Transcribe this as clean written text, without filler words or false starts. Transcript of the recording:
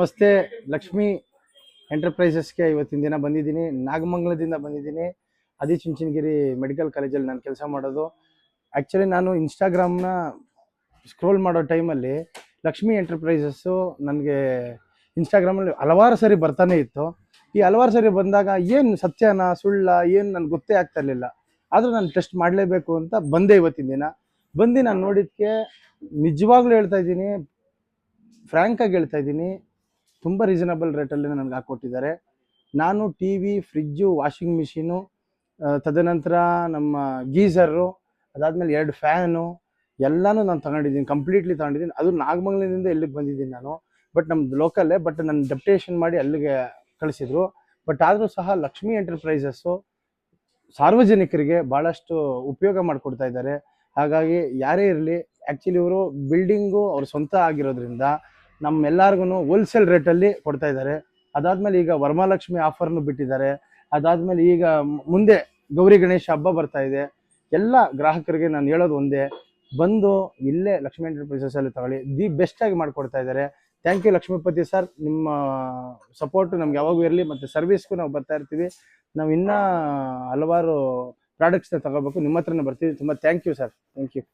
ನಮಸ್ತೆ ಲಕ್ಷ್ಮಿ ಎಂಟರ್ಪ್ರೈಸಸ್ಗೆ ಇವತ್ತಿನ ದಿನ ಬಂದಿದ್ದೀನಿ. ನಾಗಮಂಗಲದಿಂದ ಬಂದಿದ್ದೀನಿ. ಆದಿಚುಂಚನಗಿರಿ ಮೆಡಿಕಲ್ ಕಾಲೇಜಲ್ಲಿ ನಾನು ಕೆಲಸ ಮಾಡೋದು. ಆ್ಯಕ್ಚುಲಿ ನಾನು ಇನ್ಸ್ಟಾಗ್ರಾಮ್ನ ಸ್ಕ್ರೋಲ್ ಮಾಡೋ ಟೈಮಲ್ಲಿ ಲಕ್ಷ್ಮಿ ಎಂಟರ್ಪ್ರೈಸಸ್ಸು ನನಗೆ ಇನ್ಸ್ಟಾಗ್ರಾಮಲ್ಲಿ ಹಲವಾರು ಸರಿ ಬರ್ತಾನೆ ಇತ್ತು. ಈ ಹಲವಾರು ಸರಿ ಬಂದಾಗ ಏನು ಸತ್ಯನಾ ಸುಳ್ಳ ಏನು ನನಗೆ ಗೊತ್ತೇ ಆಗ್ತಾ ಇರಲಿಲ್ಲ. ಆದರೂ ನಾನು ಟೆಸ್ಟ್ ಮಾಡಲೇಬೇಕು ಅಂತ ಬಂದೆ. ಇವತ್ತಿನ ದಿನ ಬಂದು ನಾನು ನೋಡಿದ್ದಕ್ಕೆ ನಿಜವಾಗ್ಲೂ ಹೇಳ್ತಾ ಇದ್ದೀನಿ, ಫ್ರ್ಯಾಂಕಾಗಿ ಹೇಳ್ತಾ ಇದ್ದೀನಿ, ತುಂಬ ರೀಸನಬಲ್ ರೇಟಲ್ಲಿ ನನಗೆ ಹಾಕ್ಕೊಟ್ಟಿದ್ದಾರೆ. ನಾನು TV, fridge, washing machine, ತದನಂತರ ನಮ್ಮ ಗೀಝರು, ಅದಾದಮೇಲೆ 2 ಫ್ಯಾನು ಎಲ್ಲನೂ ನಾನು ತಗೊಂಡಿದ್ದೀನಿ. ಕಂಪ್ಲೀಟ್ಲಿ ತಗೊಂಡಿದ್ದೀನಿ. ಅದು ನಾಗಮಂಗಲದಿಂದ ಇಲ್ಲಿಗೆ ಬಂದಿದ್ದೀನಿ ನಾನು. ಬಟ್ ನಮ್ಮದು ಲೋಕಲ್ಲೇ, ಬಟ್ ನನ್ನ ಡೆಪ್ಟೇಷನ್ ಮಾಡಿ ಅಲ್ಲಿಗೆ ಕಳಿಸಿದ್ರು. ಬಟ್ ಆದರೂ ಸಹ ಲಕ್ಷ್ಮಿ ಎಂಟರ್ಪ್ರೈಸಸ್ಸು ಸಾರ್ವಜನಿಕರಿಗೆ ಭಾಳಷ್ಟು ಉಪಯೋಗ ಮಾಡಿಕೊಡ್ತಾ ಇದ್ದಾರೆ. ಹಾಗಾಗಿ ಯಾರೇ ಇರಲಿ, ಆ್ಯಕ್ಚುಲಿ ಇವರು ಬಿಲ್ಡಿಂಗು ಅವ್ರ ಸ್ವಂತ ಆಗಿರೋದ್ರಿಂದ ನಮ್ಮೆಲ್ಲರಿಗೂ ಹೋಲ್ಸೇಲ್ ರೇಟಲ್ಲಿ ಕೊಡ್ತಾ ಇದ್ದಾರೆ. ಅದಾದಮೇಲೆ ಈಗ ವರಮಹಾಲಕ್ಷ್ಮಿ ಆಫರ್ನು ಬಿಟ್ಟಿದ್ದಾರೆ. ಅದಾದಮೇಲೆ ಈಗ ಮುಂದೆ ಗೌರಿ ಗಣೇಶ ಹಬ್ಬ ಬರ್ತಾ ಇದೆ. ಎಲ್ಲ ಗ್ರಾಹಕರಿಗೆ ನಾನು ಹೇಳೋದು ಒಂದೇ, ಬಂದು ಇಲ್ಲೇ ಲಕ್ಷ್ಮಿ ಎಂಟರ್ಪ್ರೈಸಸಲ್ಲಿ ತಗೊಳ್ಳಿ. ದಿ ಬೆಸ್ಟಾಗಿ ಮಾಡಿಕೊಡ್ತಾ ಇದ್ದಾರೆ. Thank you Lakshmipathi sir. ನಿಮ್ಮ ಸಪೋರ್ಟು ನಮ್ಗೆ ಯಾವಾಗೂ ಇರಲಿ. ಮತ್ತು ಸರ್ವಿಸ್ಗೂ ನಾವು ಬರ್ತಾ ಇರ್ತೀವಿ. ನಾವು ಇನ್ನೂ ಹಲವಾರು ಪ್ರಾಡಕ್ಟ್ಸ್ನ ತಗೋಬೇಕು, ನಿಮ್ಮ ಹತ್ರನೇ ಬರ್ತೀವಿ. ತುಂಬ thank you sir. Thank you.